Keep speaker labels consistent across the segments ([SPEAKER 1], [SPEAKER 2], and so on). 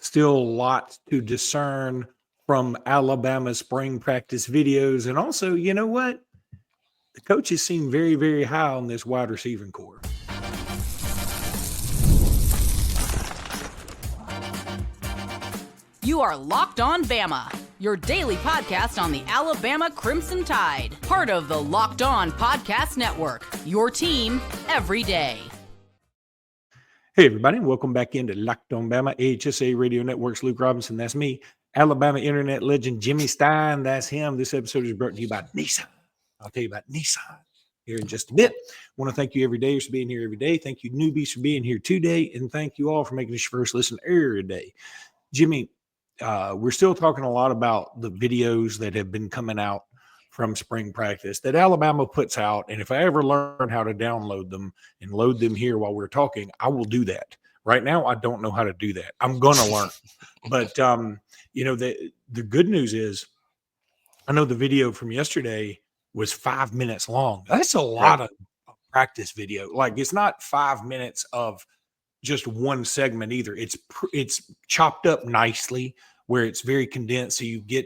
[SPEAKER 1] Still lots to discern from Alabama spring practice videos. And also, you know what? The coaches seem very, very high on this wide receiving core.
[SPEAKER 2] You are Locked On Bama, your daily podcast on the Alabama Crimson Tide. Part of the Locked On Podcast Network, your team every day.
[SPEAKER 1] Hey, everybody. Welcome back into Locked On Bama, HSA Radio Network's Luke Robinson. That's me. Alabama internet legend Jimmy Stein. That's him. This episode is brought to you by Nissan. I'll tell you about Nissan here in just a bit. I want to thank you every day for being here every day. Thank you, newbies, for being here today. And thank you all for making this your first listen every day. Jimmy, we're still talking a lot about the videos that have been coming out from spring practice that Alabama puts out. And if I ever learn how to download them and load them here while we're talking, I will do that. Right now, I don't know how to do that. I'm going to learn. But, the good news is I know the video from yesterday was 5 minutes long. That's a lot of practice video. Like, it's not 5 minutes of just one segment either. It's chopped up nicely where it's very condensed, so you get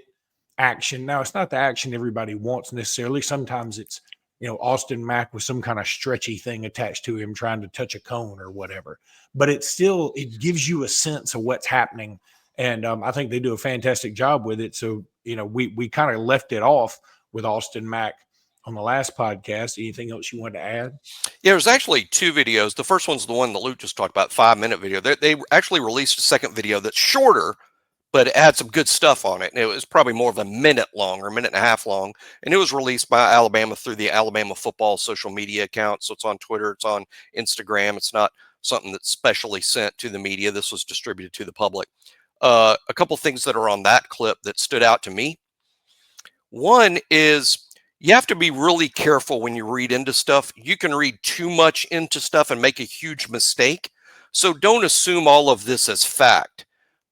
[SPEAKER 1] action. Now, it's not the action everybody wants necessarily. Sometimes it's, Austin Mack with some kind of stretchy thing attached to him trying to touch a cone or whatever. But it gives you a sense of what's happening. And I think they do a fantastic job with it. So, we kind of left it off with Austin Mack on the last podcast. Anything else you wanted to add?
[SPEAKER 3] Yeah, there's actually two videos. The first one's the one that Luke just talked about, 5-minute video. They actually released a second video that's shorter, but it had some good stuff on it. And it was probably more of a minute long or a minute and a half long. And it was released by Alabama through the Alabama football social media account. So it's on Twitter, it's on Instagram. It's not something that's specially sent to the media. This was distributed to the public. A couple things that are on that clip that stood out to me. One is you have to be really careful when you read into stuff. You can read too much into stuff and make a huge mistake. So don't assume all of this as fact.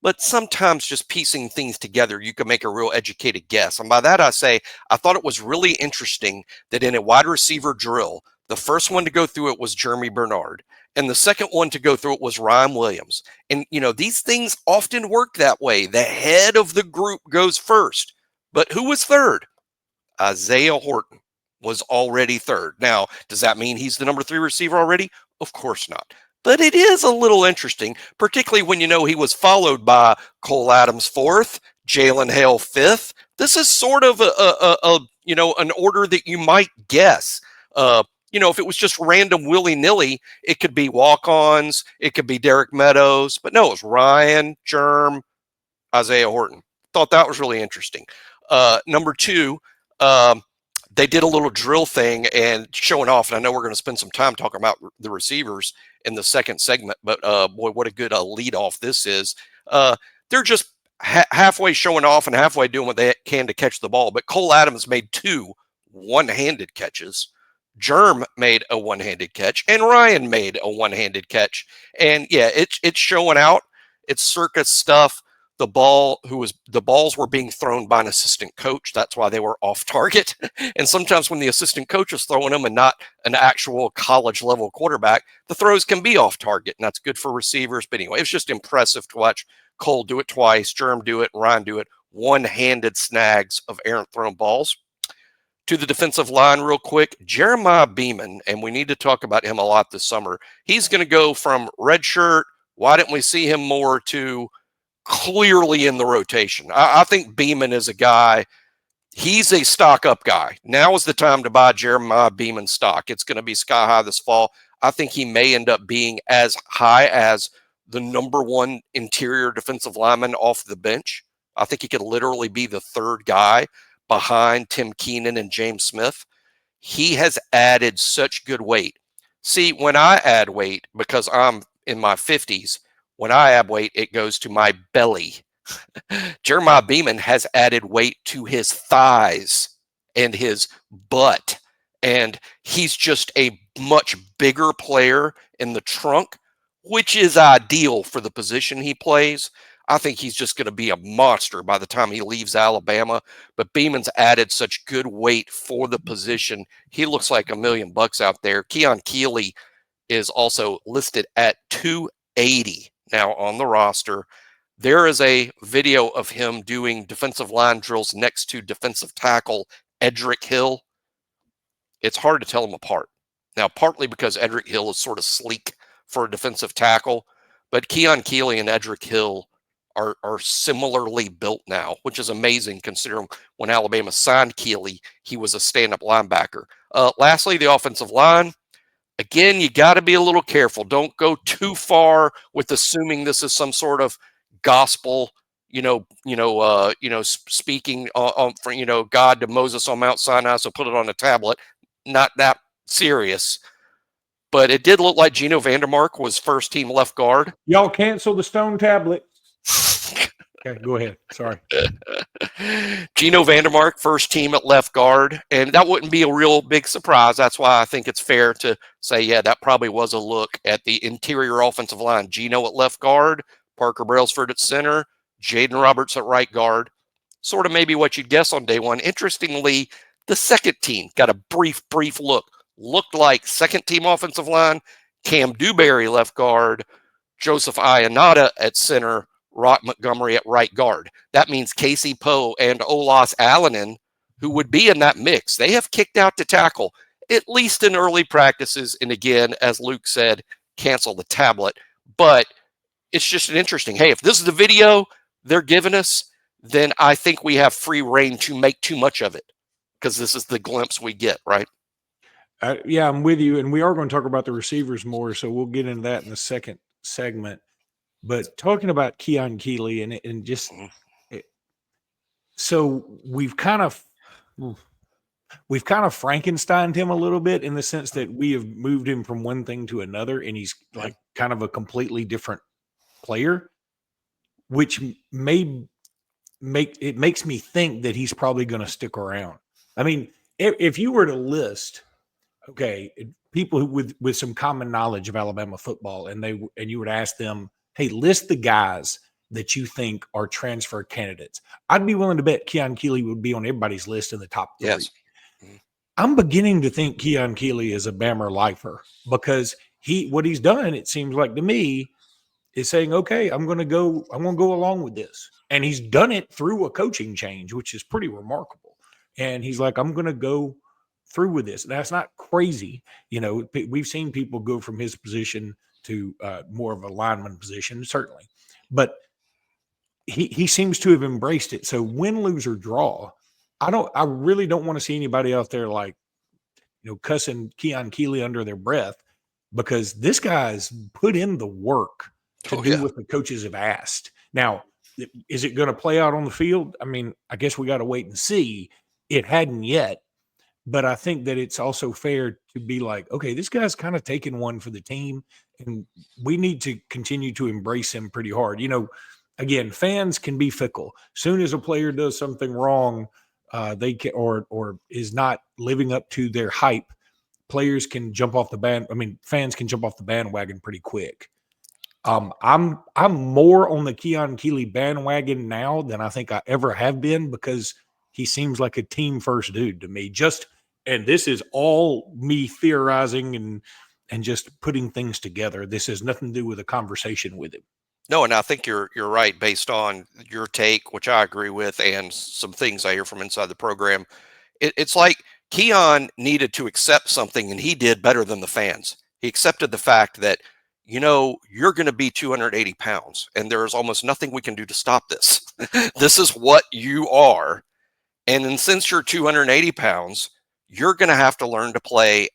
[SPEAKER 3] But sometimes just piecing things together, you can make a real educated guess. And by that I say, I thought it was really interesting that in a wide receiver drill, the first one to go through it was Jeremy Bernard. And the second one to go through it was Ryan Williams. And, these things often work that way. The head of the group goes first. But who was third? Isaiah Horton was already third. Now, does that mean he's the number 3 receiver already? Of course not. But it is a little interesting, particularly when he was followed by Cole Adams 4th, Jalen Hale 5th. This is sort of an order that you might guess. If it was just random willy-nilly, it could be walk-ons, it could be Derek Meadows, but no, it was Ryan, Germ, Isaiah Horton. Thought that was really interesting. Number 2, they did a little drill thing and showing off, and I know we're going to spend some time talking about the receivers in the second segment, but boy, what a good lead off this is. They're just halfway showing off and halfway doing what they can to catch the ball, but Cole Adams made 2 one-handed catches. Germ made a one-handed catch, and Ryan made a one-handed catch. And yeah, it's showing out. It's circus stuff. The balls were being thrown by an assistant coach. That's why they were off target. And sometimes when the assistant coach is throwing them and not an actual college level quarterback, the throws can be off target, and that's good for receivers. But anyway, it was just impressive to watch Cole do it twice, Germ do it, Ryan do it. One-handed snags of errant thrown balls. To the defensive line real quick, Jeremiah Beeman, and we need to talk about him a lot this summer. He's going to go from redshirt, why didn't we see him more, to clearly in the rotation. I think Beeman is a guy, he's a stock up guy. Now is the time to buy Jeremiah Beeman stock. It's going to be sky high this fall. I think he may end up being as high as the number 1 interior defensive lineman off the bench. I think he could literally be the 3rd guy behind Tim Keenan and James Smith. He has added such good weight. See, when I add weight, because I'm in my 50s, when I add weight, it goes to my belly. Jeremiah Beeman has added weight to his thighs and his butt. And he's just a much bigger player in the trunk, which is ideal for the position he plays. I think he's just going to be a monster by the time he leaves Alabama. But Beeman's added such good weight for the position. He looks like $1 million out there. Keon Keely is also listed at 280 now on the roster. There is a video of him doing defensive line drills next to defensive tackle Edric Hill. It's hard to tell them apart. Now, partly because Edric Hill is sort of sleek for a defensive tackle, but Keon Keely and Edric Hill are similarly built now, which is amazing considering when Alabama signed Keeley, he was a stand-up linebacker. Lastly, the offensive line. Again, you got to be a little careful. Don't go too far with assuming this is some sort of gospel, speaking for God to Moses on Mount Sinai, so put it on a tablet. Not that serious, but it did look like Gino Vandermark was first team left guard.
[SPEAKER 1] Y'all cancel the stone tablet. Okay, go ahead. Sorry.
[SPEAKER 3] Gino Vandermark, first team at left guard, and that wouldn't be a real big surprise. That's why I think it's fair to say, yeah, that probably was a look at the interior offensive line. Gino at left guard, Parker Brailsford at center, Jaden Roberts at right guard. Sort of maybe what you'd guess on day one. Interestingly, the second team got a brief look. Looked like second team offensive line, Cam Dewberry left guard, Joseph Ionata at center, Rock Montgomery at right guard. That means Casey Poe and Olas Alanen, who would be in that mix, they have kicked out to tackle, at least in early practices. And again, as Luke said, cancel the tablet. But it's just an interesting, hey, if this is the video they're giving us, then I think we have free reign to make too much of it because this is the glimpse we get, right?
[SPEAKER 1] Yeah, I'm with you. And we are going to talk about the receivers more, so we'll get into that in the second segment. But talking about Keon Keely and just so we've kind of Frankensteined him a little bit in the sense that we have moved him from one thing to another, and he's like kind of a completely different player, which makes me think that he's probably going to stick around. I mean, if you were to list, okay, people who with some common knowledge of Alabama football, and you would ask them, hey, list the guys that you think are transfer candidates, I'd be willing to bet Keon Keely would be on everybody's list in the top 3.
[SPEAKER 3] Yes.
[SPEAKER 1] I'm beginning to think Keon Keely is a Bama lifer because what he's done, it seems like to me, is saying, okay, I'm going to go along with this. And he's done it through a coaching change, which is pretty remarkable. And he's like, I'm going to go through with this. That's not crazy. We've seen people go from his position to more of a lineman position, certainly. But he seems to have embraced it. So win, lose, or draw, I really don't want to see anybody out there like, cussing Keon Keely under their breath, because this guy's put in the work to do what the coaches have asked. Now, is it going to play out on the field? I mean, I guess we got to wait and see. It hadn't yet. But I think that it's also fair to be like, okay, this guy's kind of taking one for the team, and we need to continue to embrace him pretty hard. Again, fans can be fickle. Soon as a player does something wrong, they can or is not living up to their hype, players can jump off the fans can jump off the bandwagon pretty quick. I'm more on the Keon Keely bandwagon now than I think I ever have been, because he seems like a team first dude to me. And this is all me theorizing and just putting things together. This has nothing to do with a conversation with him.
[SPEAKER 3] No, and I think you're right based on your take, which I agree with, and some things I hear from inside the program. It's like Keon needed to accept something, and he did better than the fans. He accepted the fact that, you're going to be 280 pounds, and there is almost nothing we can do to stop this. This is what you are. And then since you're 280 pounds, you're going to have to learn to play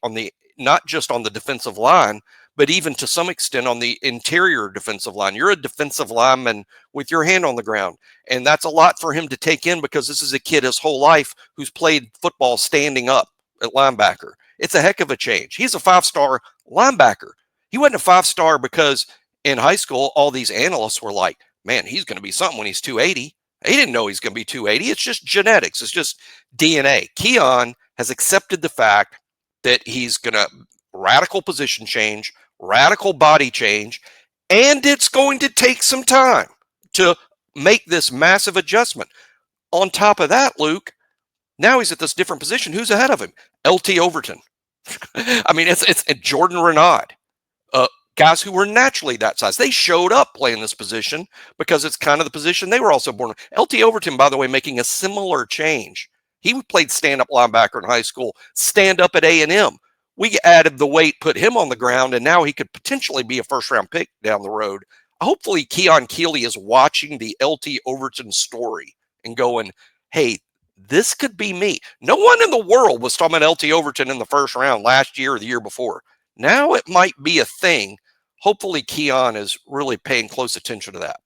[SPEAKER 3] not just on the defensive line, but even to some extent on the interior defensive line. You're a defensive lineman with your hand on the ground. And that's a lot for him to take in, because this is a kid his whole life who's played football standing up at linebacker. It's a heck of a change. He's a 5-star linebacker. He wasn't a 5-star because in high school, all these analysts were like, man, he's going to be something when he's 280. He didn't know he's going to be 280. It's just genetics. It's just DNA. Keon has accepted the fact that he's going to radical position change, radical body change, and it's going to take some time to make this massive adjustment. On top of that, Luke, now he's at this different position. Who's ahead of him? LT Overton. I mean, it's Jordan Renaud, guys who were naturally that size. They showed up playing this position because it's kind of the position they were also born with. LT Overton, by the way, making a similar change. He played stand-up linebacker in high school, stand-up at A&M. We added the weight, put him on the ground, and now he could potentially be a first-round pick down the road. Hopefully, Keon Keely is watching the LT Overton story and going, hey, this could be me. No one in the world was talking about LT Overton in the first round last year or the year before. Now it might be a thing. Hopefully, Keon is really paying close attention to that.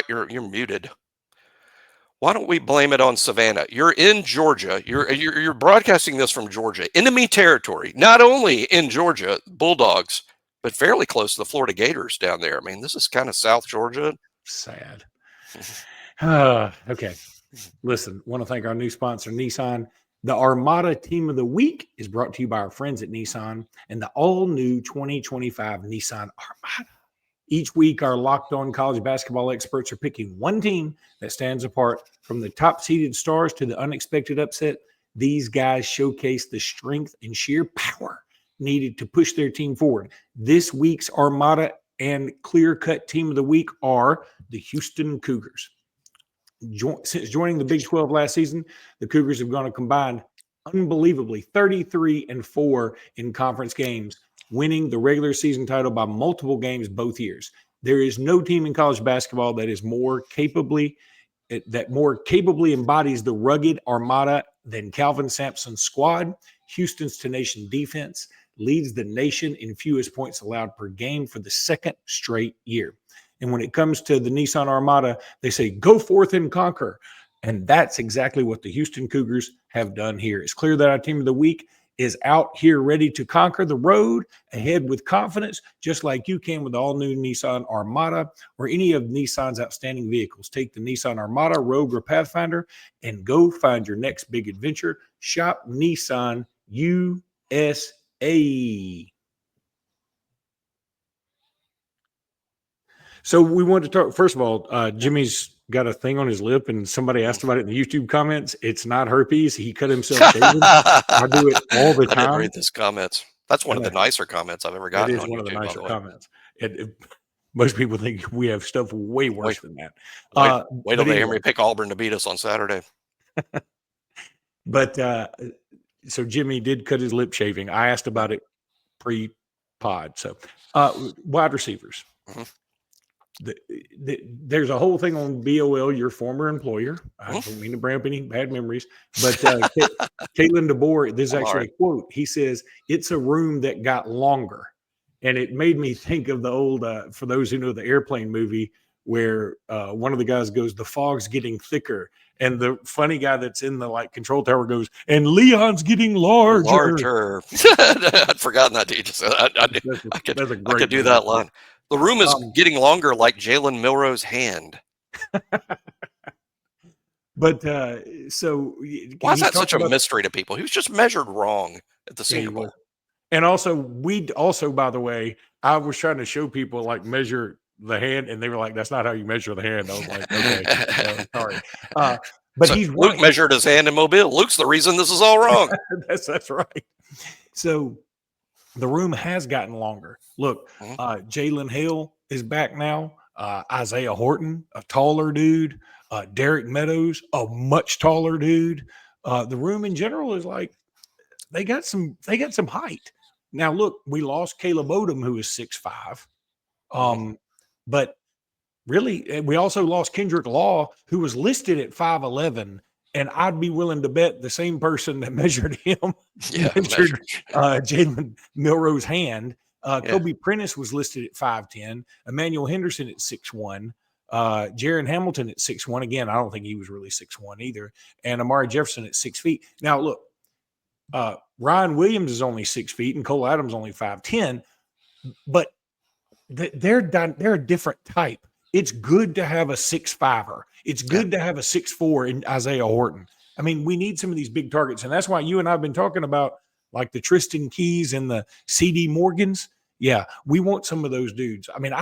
[SPEAKER 3] You're muted. Why don't we blame it on Savannah? You're in Georgia. You're broadcasting this from Georgia, enemy territory. Not only in Georgia, Bulldogs, but fairly close to the Florida Gators down there. I mean, this is kind of South Georgia.
[SPEAKER 1] Sad. Okay. Listen, want to thank our new sponsor, Nissan. The Armada Team of the Week is brought to you by our friends at Nissan and the all-new 2025 Nissan Armada. Each week, our Locked On college basketball experts are picking one team that stands apart. From the top-seeded stars to the unexpected upset, these guys showcase the strength and sheer power needed to push their team forward. This week's Armada and clear-cut team of the week are the Houston Cougars. Since joining the Big 12 last season, the Cougars have gone a combined, unbelievably, 33-4 in conference games, winning the regular season title by multiple games both years. There is no team in college basketball that more capably embodies the rugged Armada than Calvin Sampson's squad. Houston's tenacious defense leads the nation in fewest points allowed per game for the second straight year. And when it comes to the Nissan Armada, they say, go forth and conquer. And that's exactly what the Houston Cougars have done here. It's clear that our team of the week is out here ready to conquer the road ahead with confidence, just like you can with the all-new Nissan Armada or any of Nissan's outstanding vehicles. Take the Nissan Armada, Rogue, or Pathfinder and go find your next big adventure. Shop Nissan USA. So we want to talk, first of all, Jimmy's got a thing on his lip and somebody asked about it in the YouTube comments. It's not herpes. He cut himself shaving. I do it all the time.
[SPEAKER 3] I didn't read these comments. That's one of the nicer comments I've ever gotten.
[SPEAKER 1] It is
[SPEAKER 3] on
[SPEAKER 1] one
[SPEAKER 3] YouTube,
[SPEAKER 1] of the nicer comments. Most people think we have stuff way worse than that.
[SPEAKER 3] Wait till they hear me pick Auburn to beat us on Saturday.
[SPEAKER 1] But so Jimmy did cut his lip shaving. I asked about it pre-pod. So wide receivers. Mm-hmm. There's a whole thing on BOL, your former employer. I don't mean to bring up any bad memories, but Caitlin DeBoer, this is actually a quote. He says, it's a room that got longer. And it made me think of the old, for those who know the Airplane movie, where one of the guys goes, the fog's getting thicker. And the funny guy that's in the control tower goes, and Leon's getting larger.
[SPEAKER 3] I'd forgotten that. I could do that line. The room is getting longer like Jalen Milroe's hand.
[SPEAKER 1] But so
[SPEAKER 3] why is that such a mystery to people? He was just measured wrong at the Senior Bowl.
[SPEAKER 1] And also, by the way, I was trying to show people measure the hand, and they were like, that's not how you measure the hand. I was like, okay, sorry. But so
[SPEAKER 3] Luke measured his hand in Mobile. Luke's the reason this is all wrong.
[SPEAKER 1] That's right. So the room has gotten longer. Look, Jalen Hale is back now. Isaiah Horton, a taller dude. Derek Meadows, a much taller dude. The room in general is they got some height. Now, look, we lost Caleb Odom, who is 6'5". But really, we also lost Kendrick Law, who was listed at 5'11". And I'd be willing to bet the same person that measured him measured Jalen Milroe's hand. Kobe Prentice was listed at 5'10". Emmanuel Henderson at 6'1". Jaron Hamilton at 6'1". Again, I don't think he was really 6'1" either. And Amari Jefferson at 6 feet. Now, look, Ryan Williams is only 6 feet and Cole Adams only 5'10". But they're a different type. It's good to have a 6'5". It's good to have a 6'4" in Isaiah Horton. I mean, we need some of these big targets. And that's why you and I have been talking about the Tristan Keys and the CD Morgans. Yeah, we want some of those dudes. I mean,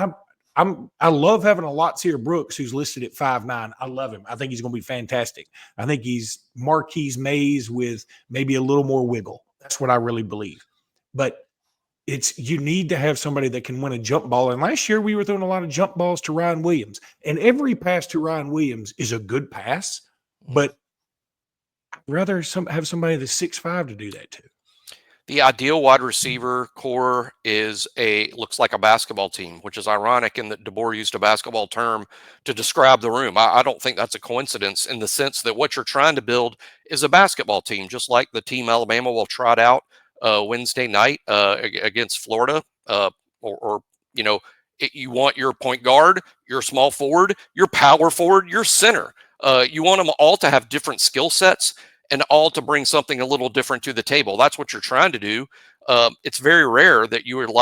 [SPEAKER 1] I love having a Lotsier Brooks who's listed at 5'9". I love him. I think he's going to be fantastic. I think he's Marquise Mays with maybe a little more wiggle. That's what I really believe. But you need to have somebody that can win a jump ball. And last year we were throwing a lot of jump balls to Ryan Williams, and every pass to Ryan Williams is a good pass. But I'd rather have somebody that's 6'5" to do that too.
[SPEAKER 3] The ideal wide receiver core looks like a basketball team, which is ironic in that DeBoer used a basketball term to describe the room. I don't think that's a coincidence in the sense that what you're trying to build is a basketball team, just like the team Alabama will trot out Wednesday night against Florida. You want your point guard, your small forward, your power forward, your center. You want them all to have different skill sets and all to bring something a little different to the table. That's what you're trying to do. It's very rare that you would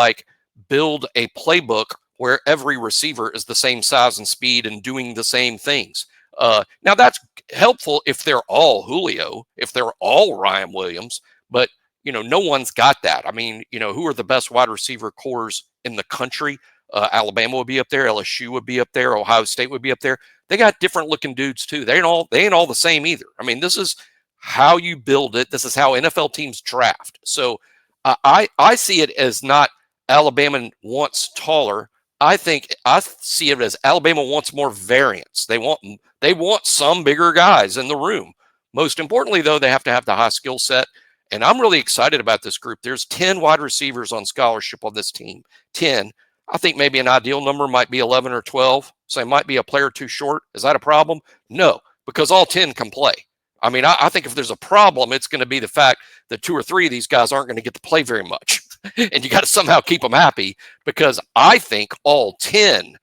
[SPEAKER 3] build a playbook where every receiver is the same size and speed and doing the same things. Now that's helpful if they're all Julio, if they're all Ryan Williams, but no one's got that. I mean, who are the best wide receiver cores in the country? Alabama would be up there. LSU would be up there. Ohio State would be up there. They got different looking dudes too. They ain't all the same either. I mean, this is how you build it. This is how NFL teams draft. So I see it as not Alabama wants taller. I see it as Alabama wants more variance. They want some bigger guys in the room. Most importantly, though, they have to have the high skill set. And I'm really excited about this group. There's 10 wide receivers on scholarship on this team. 10. I think maybe an ideal number might be 11 or 12. So it might be a player too short. Is that a problem? No, because all 10 can play. I mean, I think if there's a problem, it's going to be the fact that 2 or 3 of these guys aren't going to get to play very much. And you got to somehow keep them happy, because I think all 10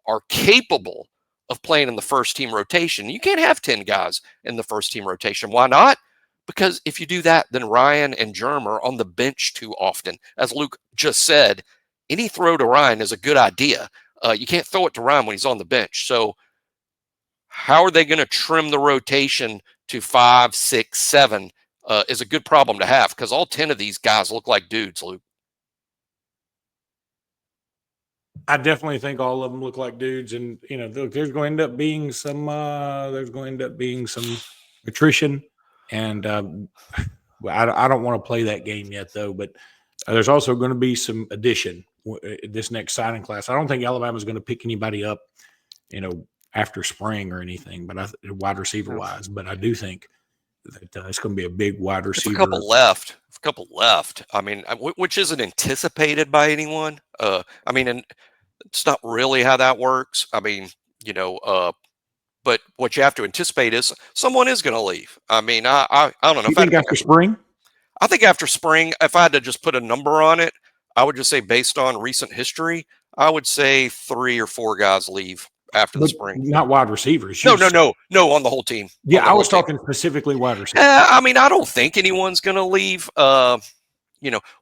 [SPEAKER 3] are capable of playing in the first team rotation. You can't have 10 guys in the first team rotation. Why not? Because if you do that, then Ryan and Germ are on the bench too often. As Luke just said, any throw to Ryan is a good idea. You can't throw it to Ryan when he's on the bench. So how are they going to trim the rotation to 5, 6, 7 is a good problem to have, because all 10 of these guys look like dudes, Luke.
[SPEAKER 1] I definitely think all of them look like dudes, and there's going to end up being some attrition, and I don't want to play that game yet though. But there's also going to be some addition this next signing class. I don't think Alabama's going to pick anybody up, after spring or anything, but wide receiver wise. But I do think that it's going to be a big wide receiver.
[SPEAKER 3] A couple left. I mean, which isn't anticipated by anyone. And it's not really how that works. I mean, but what you have to anticipate is someone is going to leave. I mean, I don't know.
[SPEAKER 1] You think after spring?
[SPEAKER 3] I think after spring, if I had to just put a number on it, I would just say, based on recent history, I would say 3 or 4 guys leave after the spring.
[SPEAKER 1] Not wide receivers.
[SPEAKER 3] No, on the whole team.
[SPEAKER 1] Yeah, I was talking specifically wide receivers.
[SPEAKER 3] I mean, I don't think anyone's going to leave. But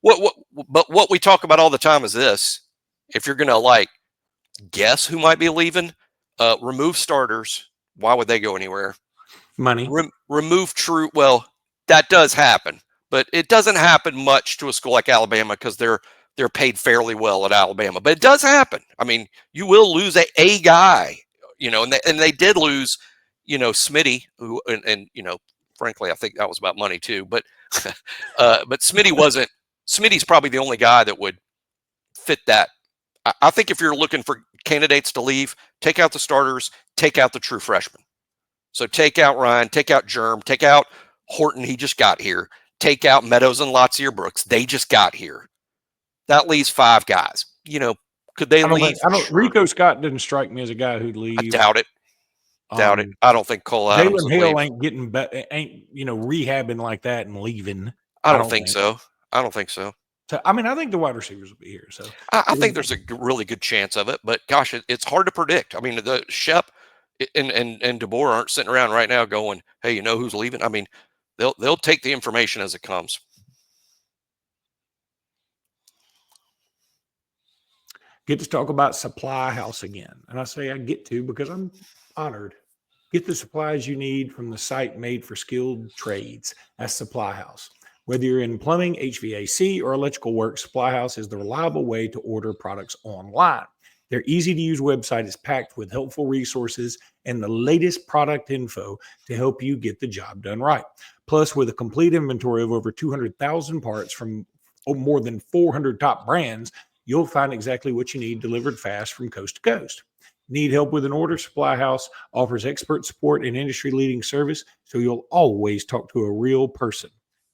[SPEAKER 3] what we talk about all the time is this: if you're going to guess who might be leaving, remove starters. Why would they go anywhere?
[SPEAKER 1] Money.
[SPEAKER 3] Remove true. Well, that does happen, but it doesn't happen much to a school like Alabama, because they're paid fairly well at Alabama. But it does happen. I mean, you will lose a guy, and they did lose, Smitty, who, and frankly, I think that was about money too. But but Smitty's probably the only guy that would fit that. I think if you're looking for candidates to leave, take out the starters, take out the true freshmen. So take out Ryan, take out Germ, take out Horton. He just got here. Take out Meadows and Lotsier Brooks. They just got here. That leaves 5 guys. Could they leave?
[SPEAKER 1] Rico Scott didn't strike me as a guy who'd leave.
[SPEAKER 3] I doubt it. I don't think Cole Adams
[SPEAKER 1] Jalen Hill ain't getting rehabbing like that and leaving.
[SPEAKER 3] I don't think so.
[SPEAKER 1] So, I mean, I think the wide receivers will be here. So
[SPEAKER 3] I think there's a really good chance of it. But gosh, it's hard to predict. I mean, the Shep and DeBoer aren't sitting around right now going, "Hey, you know who's leaving?" I mean, they'll take the information as it comes.
[SPEAKER 1] Get to talk about SupplyHouse again. And I say I get to because I'm honored. Get the supplies you need from the site made for skilled trades. That's SupplyHouse. Whether you're in plumbing, HVAC, or electrical work, SupplyHouse is the reliable way to order products online. Their easy-to-use website is packed with helpful resources and the latest product info to help you get the job done right. Plus, with a complete inventory of over 200,000 parts from more than 400 top brands, you'll find exactly what you need delivered fast from coast to coast. Need help with an order? Supply House offers expert support and industry-leading service, so you'll always talk to a real person.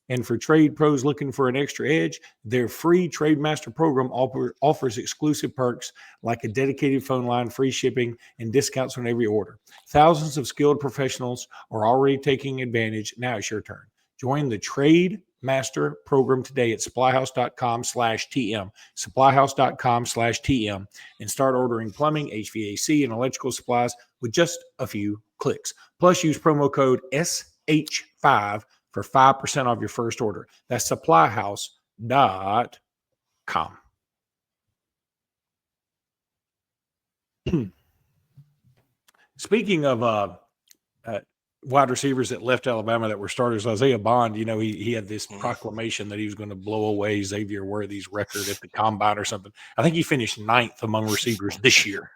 [SPEAKER 1] And for trade pros looking for an extra edge, their free Trade Master program offers exclusive perks like a dedicated phone line, free shipping, and discounts on every order. Thousands of skilled professionals are already taking advantage. Now it's your turn. Join the Trade Master program today at supplyhouse.com/TM, supplyhouse.com/TM, and start ordering plumbing, HVAC, and electrical supplies with just a few clicks. Plus, use promo code SH5 for 5% off your first order. That's supplyhouse.com. Speaking of wide receivers that left Alabama that were starters, Isaiah Bond, he had this proclamation that he was going to blow away Xavier Worthy's record at the combine or something. I think he finished 9th among receivers this year.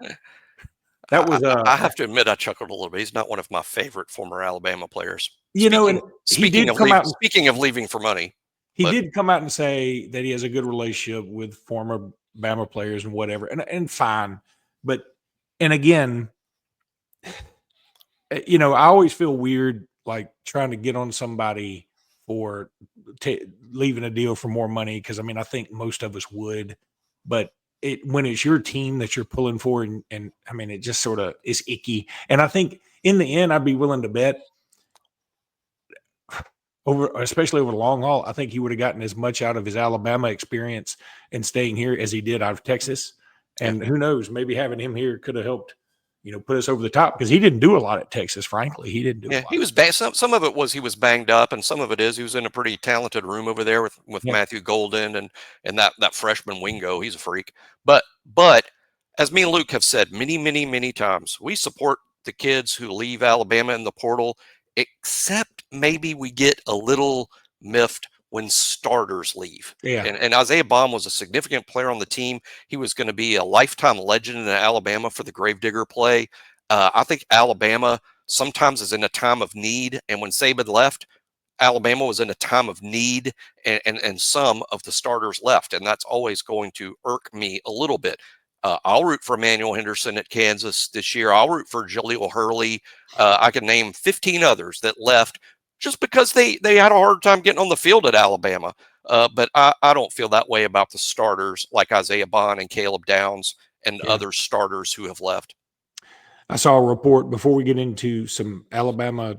[SPEAKER 1] That was
[SPEAKER 3] I have to admit I chuckled a little bit. He's not one of my favorite former Alabama players. Speaking of leaving for money.
[SPEAKER 1] He did come out and say that he has a good relationship with former Bama players and whatever, and fine. But, and again, I always feel weird, like trying to get on somebody for leaving a deal for more money. Cause I think most of us would, but when it's your team that you're pulling for and it just sort of is icky. And I think in the end, I'd be willing to bet especially over the long haul, I think he would have gotten as much out of his Alabama experience and staying here as he did out of Texas. And who knows, maybe having him here could have helped, put us over the top, because he didn't do a lot at Texas, frankly. He didn't do a lot.
[SPEAKER 3] He was bad. Some of it was he was banged up, and some of it is he was in a pretty talented room over there with Matthew Golden and that freshman Wingo. He's a freak. But as me and Luke have said many, many, many times, we support the kids who leave Alabama in the portal, except maybe we get a little miffed when starters leave. And Isaiah Bond was a significant player on the team. He was going to be a lifetime legend in Alabama for the Gravedigger play. I think Alabama sometimes is in a time of need. And when Saban left, Alabama was in a time of need, and some of the starters left. And that's always going to irk me a little bit. I'll root for Emmanuel Henderson at Kansas this year. I'll root for Jaleel Hurley. I can name 15 others that left just because they had a hard time getting on the field at Alabama. But I don't feel that way about the starters like Isaiah Bond and Caleb Downs and other starters who have left.
[SPEAKER 1] I saw a report before we get into some Alabama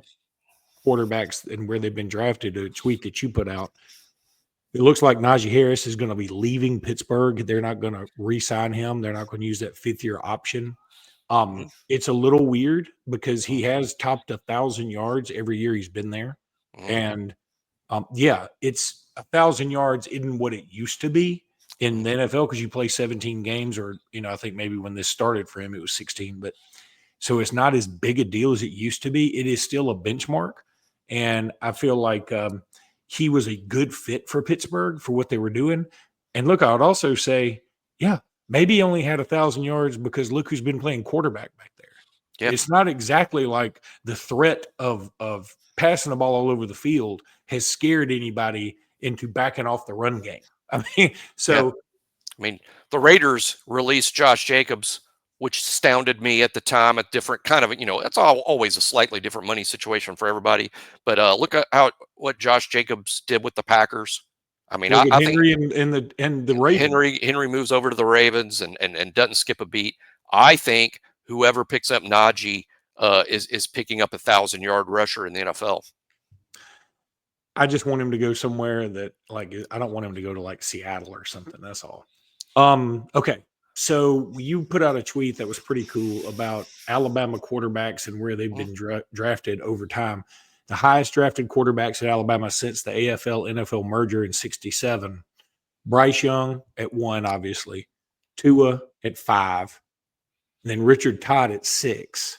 [SPEAKER 1] quarterbacks and where they've been drafted, a tweet that you put out. It looks like Najee Harris is going to be leaving Pittsburgh. They're not going to re-sign him. They're not going to use that fifth-year option. It's a little weird because he has topped 1,000 yards every year he's been there. And, it's 1,000 yards isn't what it used to be in the NFL because you play 17 games or, I think maybe when this started for him, it was 16. But so it's not as big a deal as it used to be. It is still a benchmark. And I feel like he was a good fit for Pittsburgh for what they were doing. And look, I would also say, maybe he only had 1,000 yards because look who's been playing quarterback back there. Yep. It's not exactly like the threat of passing the ball all over the field has scared anybody into backing off the run game. The
[SPEAKER 3] Raiders released Josh Jacobs, which astounded me at the time, at different kind of, it's always a slightly different money situation for everybody. But look at what Josh Jacobs did with the Packers. I think
[SPEAKER 1] Henry and the Ravens.
[SPEAKER 3] Henry moves over to the Ravens and doesn't skip a beat. I think whoever picks up Najee is picking up 1,000-yard rusher in the NFL.
[SPEAKER 1] I just want him to go somewhere that I don't want him to go to like Seattle or something. That's all. Okay. So you put out a tweet that was pretty cool about Alabama quarterbacks and where they've been drafted over time. The highest drafted quarterbacks at Alabama since the AFL-NFL merger in 1967. Bryce Young at 1, obviously. Tua at 5. And then Richard Todd at 6.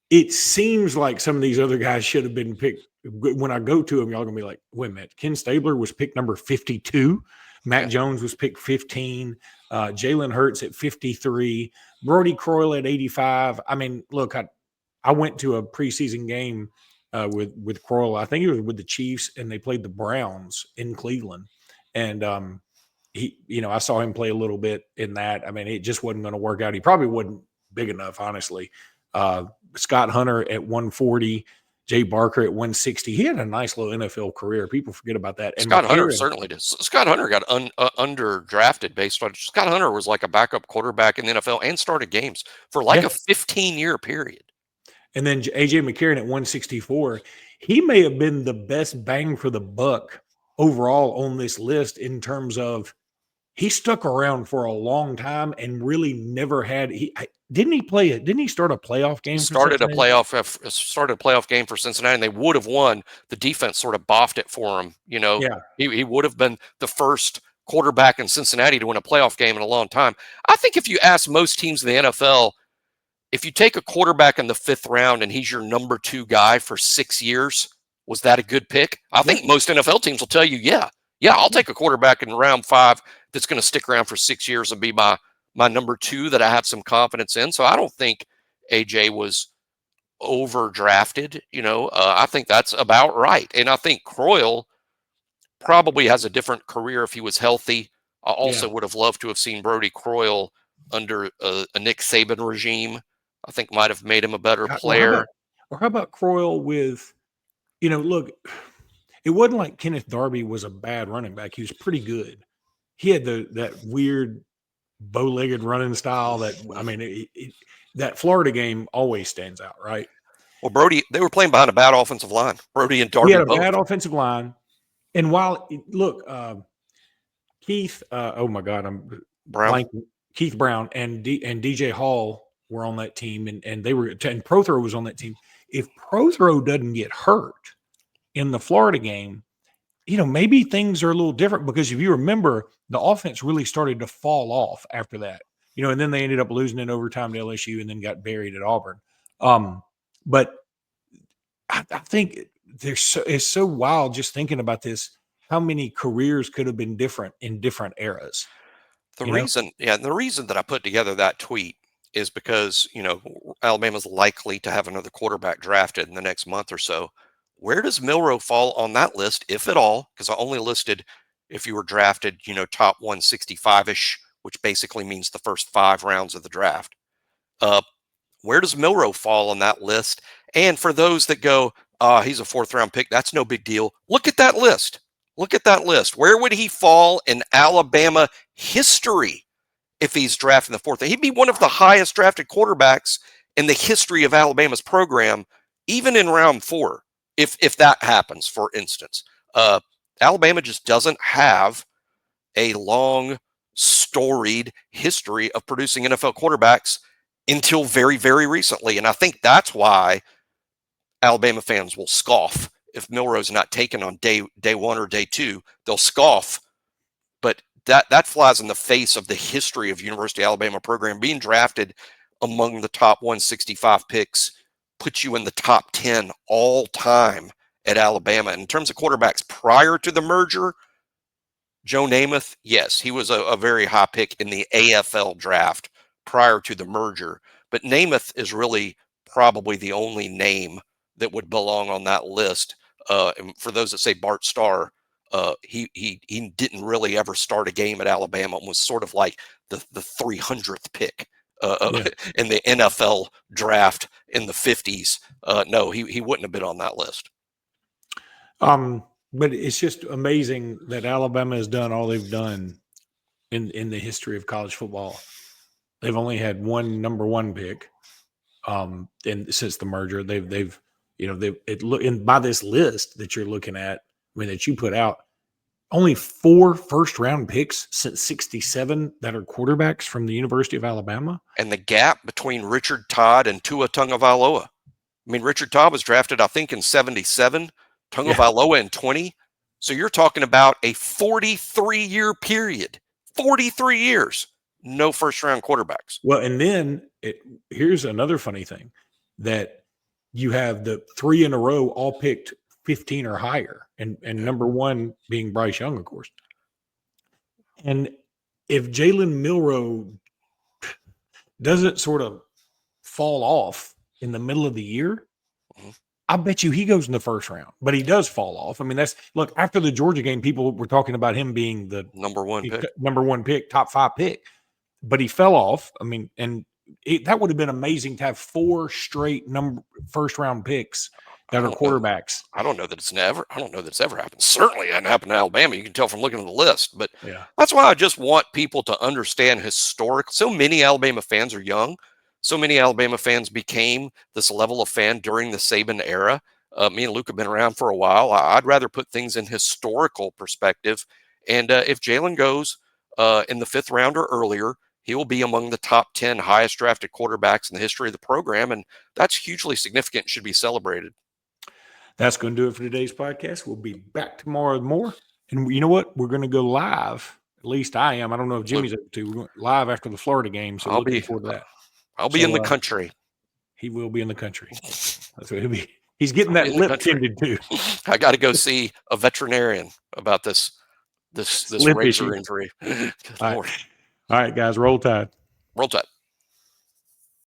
[SPEAKER 1] It seems like some of these other guys should have been picked. When I go to them, y'all going to be like, wait a minute, Ken Stabler was picked number 52? Matt
[SPEAKER 3] Yeah.
[SPEAKER 1] Jones was picked 15. Jalen Hurts at 53. Brody Croyle at 85. I mean, look, I went to a preseason game with Croyle. I think it was with the Chiefs, and they played the Browns in Cleveland. And I saw him play a little bit in that. I mean, it just wasn't going to work out. He probably wasn't big enough, honestly. Scott Hunter at 140. Jay Barker at 160. He had a nice little NFL career. People forget about that. And
[SPEAKER 3] Scott Hunter
[SPEAKER 1] McCarron,
[SPEAKER 3] certainly did. Scott Hunter got underdrafted based on Scott Hunter was like a backup quarterback in the NFL and started games for like a 15-year period.
[SPEAKER 1] And then AJ McCarron at 164. He may have been the best bang for the buck overall on this list in terms of he stuck around for a long time and really never had didn't he start a playoff game?
[SPEAKER 3] Started a playoff game for Cincinnati, and they would have won. The defense sort of boffed it for him.
[SPEAKER 1] Yeah.
[SPEAKER 3] He would have been the first quarterback in Cincinnati to win a playoff game in a long time. I think if you ask most teams in the NFL, if you take a quarterback in the 5th round and he's your number 2 guy for 6 years, was that a good pick? I think most NFL teams will tell you, yeah, I'll take a quarterback in round 5 that's going to stick around for 6 years and be my number 2 that I have some confidence in. So I don't think AJ was overdrafted. I think that's about right. And I think Croyle probably has a different career if he was healthy. I also would have loved to have seen Brody Croyle under a Nick Saban regime. I think might have made him a better player.
[SPEAKER 1] How about Croyle with, look, it wasn't like Kenneth Darby was a bad running back. He was pretty good. He had that weird bow-legged running style that, I mean, that Florida game always stands out, right?
[SPEAKER 3] Well, Brody, they were playing behind a bad offensive line. Brody and Darby
[SPEAKER 1] He had a
[SPEAKER 3] both.
[SPEAKER 1] bad offensive line. And while, look, Keith, oh my God, I'm blanking. Keith Brown and DJ Hall were on that team, and they were, and Prothro was on that team. If Prothro doesn't get hurt in the Florida game, maybe things are a little different, because if you remember, the offense really started to fall off after that, and then they ended up losing in overtime to LSU and then got buried at Auburn. But I think it's so wild just thinking about this, how many careers could have been different in different eras.
[SPEAKER 3] The reason that I put together that tweet is because, Alabama's likely to have another quarterback drafted in the next month or so. Where does Milroe fall on that list, if at all? Because I only listed if you were drafted, top 165-ish, which basically means the first 5 rounds of the draft. Where does Milroe fall on that list? And for those that go, he's a 4th-round pick, that's no big deal. Look at that list. Where would he fall in Alabama history if he's drafted in the 4th? He'd be one of the highest drafted quarterbacks in the history of Alabama's program, even in round 4, if that happens, for instance. Alabama just doesn't have a long, storied history of producing NFL quarterbacks until very, very recently. And I think that's why Alabama fans will scoff if Milroe's not taken on day 1 or day 2. They'll scoff, but that flies in the face of the history of University of Alabama program. Being drafted among the top 165 picks puts you in the top 10 all time at Alabama. In terms of quarterbacks prior to the merger, Joe Namath, yes, he was a very high pick in the AFL draft prior to the merger, but Namath is really probably the only name that would belong on that list. And for those that say Bart Starr, he didn't really ever start a game at Alabama and was sort of like the 300th pick in the NFL draft in the 50s. No, he wouldn't have been on that list.
[SPEAKER 1] But it's just amazing that Alabama has done all they've done in the history of college football. They've only had one number 1 pick, and since the merger, they've by this list that you're looking at, that you put out, only 4 first-round picks since '67 that are quarterbacks from the University of Alabama.
[SPEAKER 3] And the gap between Richard Todd and Tua Tagovailoa. Richard Todd was drafted, I think, in '77. Tagovailoa in 20. So you're talking about a 43-year period. 43 years. No first-round quarterbacks.
[SPEAKER 1] Well, and then here's another funny thing, that you have the 3 in a row all picked 15 or higher, and number 1 being Bryce Young, of course. And if Jalen Milroe doesn't sort of fall off in the middle of the year, I bet you he goes in the first round, but he does fall off. I mean, look, after the Georgia game, people were talking about him being the
[SPEAKER 3] number one pick,
[SPEAKER 1] top 5 pick, but he fell off. I mean, and that would have been amazing to have 4 straight first round picks that are quarterbacks.
[SPEAKER 3] I don't know that it's ever happened. Certainly it hasn't happened to Alabama. You can tell from looking at the list, but that's why I just want people to understand historic. So many Alabama fans are young. So many Alabama fans became this level of fan during the Saban era. Me and Luke have been around for a while. I'd rather put things in historical perspective. And if Jalen goes in the 5th round or earlier, he will be among the top 10 highest drafted quarterbacks in the history of the program. And that's hugely significant and should be celebrated.
[SPEAKER 1] That's going to do it for today's podcast. We'll be back tomorrow with more. And you know what? We're going to go live. At least I am. I don't know if Jimmy's able to. We're going live after the Florida game. So looking forward to that.
[SPEAKER 3] I'll be in the country.
[SPEAKER 1] He will be in the country. That's what he'll be. He's getting that lip tended too.
[SPEAKER 3] I got to go see a veterinarian about this razor injury.
[SPEAKER 1] All right, guys, roll tide.
[SPEAKER 3] Roll tide.